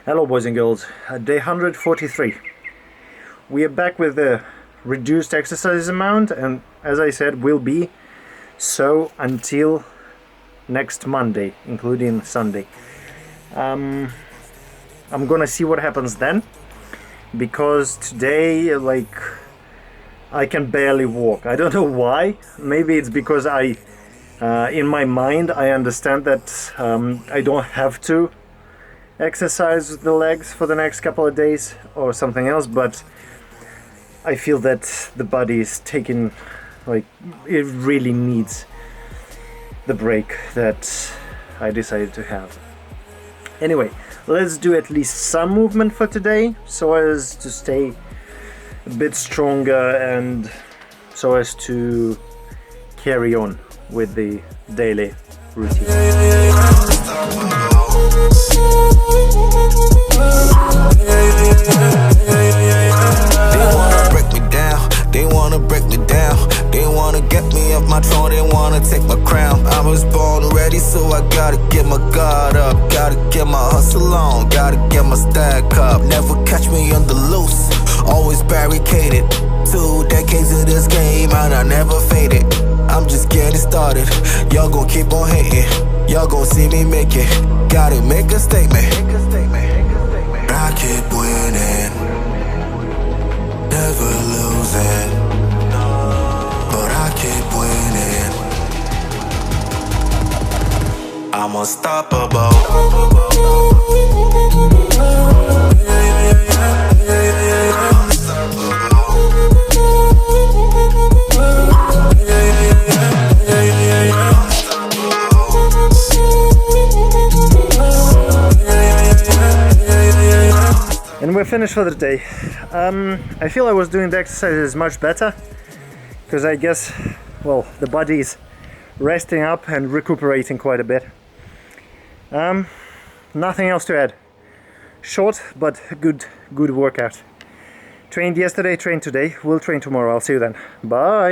Hello boys and girls, day 143. We are back with the reduced exercise amount, and as I said, will be so until next Monday, including Sunday. I'm gonna see what happens then, because today, I can barely walk. I don't know why. Maybe it's because in my mind, I understand that I don't have to exercise the legs for the next couple of days or something else, but I feel that the body is taking, it really needs the break that I decided to have. Anyway, let's do at least some movement for today so as to stay a bit stronger and so as to carry on with the daily routine. They wanna break me down. They wanna get me off my throne. They wanna take my crown. I was born ready, so I gotta get my guard up. Gotta get my hustle on. Gotta get my stack up. Never catch me on the loose. Always barricaded. 2 decades of this game and I never faded. I'm just getting started. Y'all gon' keep on hating. Y'all gon' see me make it. Gotta make a statement. I keep winning, never losing, but I keep winning. I'm unstoppable. And we're finished for the day. I feel I was doing the exercises much better because I guess, the body is resting up and recuperating quite a bit. Nothing else to add. Short but good workout. Trained yesterday, trained today. We'll train tomorrow. I'll see you then. Bye.